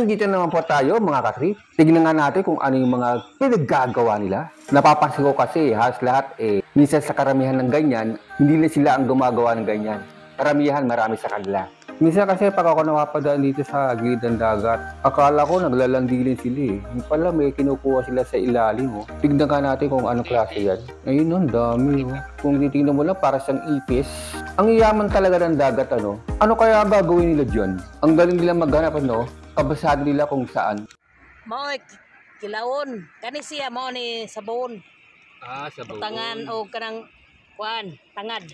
nandito naman po tayo mga katrip. Tignan nga natin kung ano yung mga pinaggagawa nila. Napapansin ko kasi halos lahat minsan sa karamihan ng ganyan, hindi na sila ang gumagawa ng ganyan. Karamihan marami sa kanila. Minsan kasi pag ako napapadaan dito sa gilid ng dagat, akala ko naglalandilin sila Yung pala may kinukuha sila sa ilalim Tignan nga natin kung anong klase yan. Ayun ang dami Kung titignan mo lang para siyang ipis. Ang yaman talaga ng dagat Ano kaya gagawin nila dyan? Ang galing nila maghanap kabasado nila kung saan. Mo'y kilawon. Kani siya mo ni sabon. Sabon. Butangan o kanang kuan, tangad.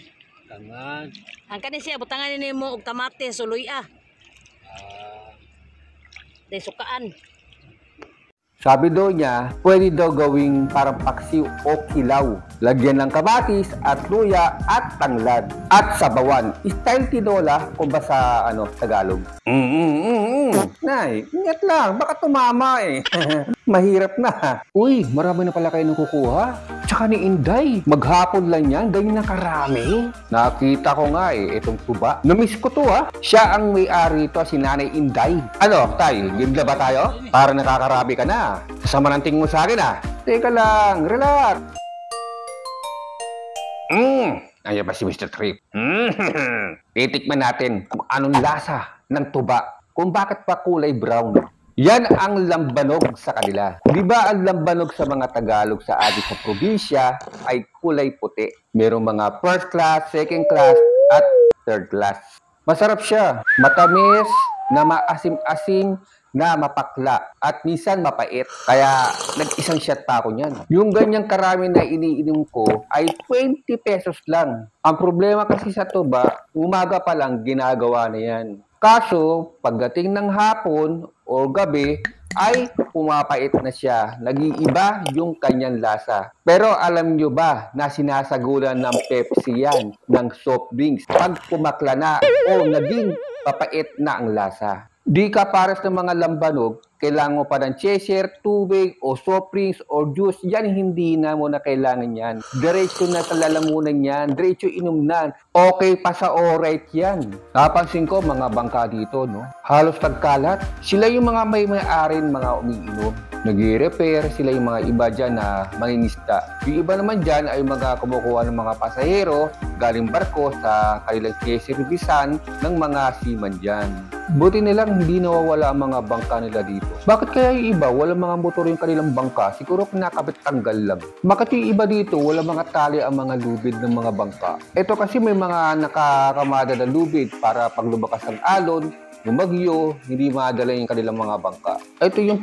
Tangad. Ang kani siya butangan ni mo og tamate suloy Day sukaan. Sabi daw niya, pwede daw gawing parang paksiw o kilaw. Lagyan ng kamatis at luya at tanglad. At sabawan. Style tinola kung ba sa Tagalog. Nay, ingat lang. Baka tumama Mahirap na. Uy, marami na pala kayo nakukuha. Tsaka ni Inday. Maghapon lang yan. Ganyan na karami. Nakita ko nga itong tuba. Namiss ko to Siya ang may-ari ito, si Nanay Inday. Ano, tayo? Gimla ba tayo? Para nakakarami ka na. Kasama ng tingin mo sa akin Teka lang, relax. Ayan pa si Mr. Trip. Titikman natin kung anong lasa ng tuba. Kung bakit pa kulay brown. Yan ang lambanog sa kanila. Di ba ang lambanog sa mga Tagalog sa atin sa probinsya ay kulay puti. Merong mga first class, second class, at third class. Masarap siya. Matamis, na maasim-asim, na mapakla, at minsan mapait. Kaya nag-isang shot pa ako niyan. Yung ganyang karami na iniinom ko ay 20 pesos lang. Ang problema kasi sa tuba, umaga pa lang ginagawa na yan. Kaso, pagdating ng hapon o gabi, ay pumapait na siya. Nag-iiba yung kanyang lasa. Pero alam nyo ba na sinasagulan ng Pepsi yan, ng soft drinks, pag pumakla na o naging papait na ang lasa? Di ka pares ng mga lambanog, kailangan mo pa ng chaser, tubig, o soft drinks, o juice. Yan, hindi na mo na kailangan yan. Diretso na sa lalamunan yan. Diretso inuman. Okay pa sa alright yan. Napansin ko, mga bangka dito, halos tagkalat. Sila yung mga may-arin, mga umiinom. Nag-i-repair, sila yung mga iba dyan na manginista. Yung iba naman dyan ay mga kumukuha ng mga pasahero, galing barko sa kanilang servisan ng mga seaman dyan. Buti nilang hindi nawawala ang mga bangka nila dito. Bakit kaya yung iba, walang mga motor yung kanilang bangka? Siguro kinakabit tanggal lang. Bakit yung iba dito, walang mga tali ang mga lubid ng mga bangka? Ito kasi may mga nakakamada na lubid para pag lumakas ang alon, bumagyo, hindi madala yung kanilang mga bangka. Ito yung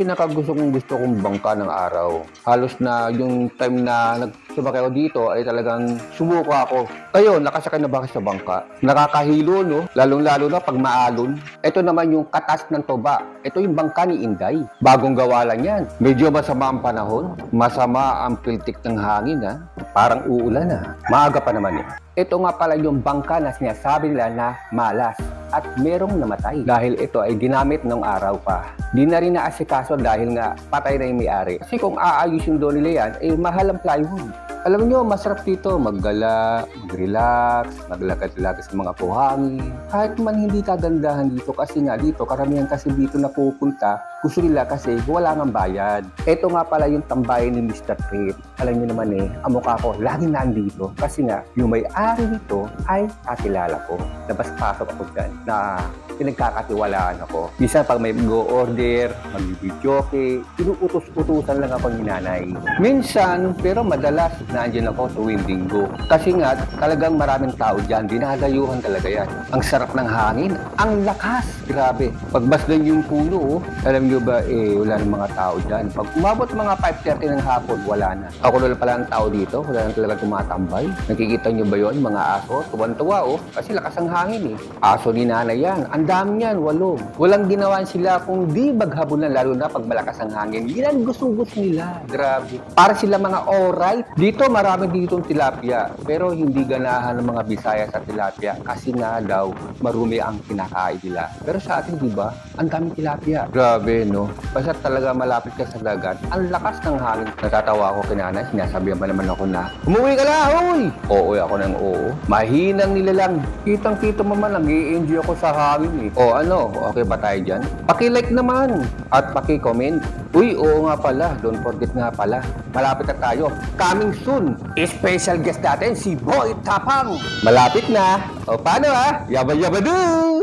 gusto kong bangka ng araw. Halos na yung time na nagsumakay ako dito ay talagang sumuko ako. Kayo, nakasakay na ba kayo sa bangka? Nakakahilo, Lalong-lalo na pag maalon. Ito naman yung katas ng tuba. Ito yung bangka ni Inday. Bagong gawa lang yan. Medyo masama ang panahon. Masama ang piltik ng hangin, Parang uulan, Maaga pa naman Ito nga pala yung bangka na sinasabi nila na malas at merong namatay dahil ito ay ginamit ng araw pa. Di na rin naasikaso dahil nga patay na yung may-ari. Kasi kung aayusin doon nila yan, mahal ang plywood. Alam nyo, masarap dito maggala, mag-relax, maglakad-lakad sa mga buhangin. Kahit man hindi kagandahan dito kasi nga dito, karamihan kasi dito na pupunta, gusto nila kasi wala nang bayad. Ito nga pala yung tambayan ni Mr. Trip. Alam nyo naman ang mukha ko lagi nandito kasi nga yung may-ari nito ay kakilala ko. Labas-pasok ako dyan na pinagkakatiwalaan ako. Minsan pag may go-order, mag-videoke, inuutos-utusan lang ako ni nanay. Minsan, pero madalas, nandiyan ako tuwing linggo. Kasi nga, talagang maraming tao dyan. Dinadayuhan talaga yan. Ang sarap ng hangin. Ang lakas. Grabe. Pagbasdan yung puno, alam nyo ba, wala ng mga tao dyan. Pag umabot mga 5:30 ng hapon, wala na. Ako na pala ang tao dito. Wala na talaga tumatambay. Nakikita nyo ba yun, mga aso? Tuwan-tuwa, Kasi lakas ang hangin, Aso ni nanay yan. Ang dami yan, 8. Walang ginawan sila kung di maghabulan, lalo na pag malakas ang hangin. Yan ang gusto-gusto nila. Grabe. Para sila mga alright. Dito Ito, marami ditong tilapia, pero hindi ganahan ng mga Bisaya sa tilapia kasi nga daw marumi ang kinakain nila. Pero sa atin, di ba, ang daming tilapia. Grabe, no? Basta talaga malapit ka sa dagat, ang lakas ng hangin. Natatawa ako kinanay, sinasabihan pa naman ako na, umuwi ka na, uy! Oo, ako ng oo. Mahinang nilalang. Kitang-kita mo man, nag-i-enjoy ako sa hangin eh. O ano, okay ba tayo dyan? Paki-like naman at paki-comment. Uy, oo nga pala, don't forget nga pala. Malapit na tayo. Coming soon, special guest natin si Boy Tapang. Malapit na. O paano ha? Yaba-yaba do!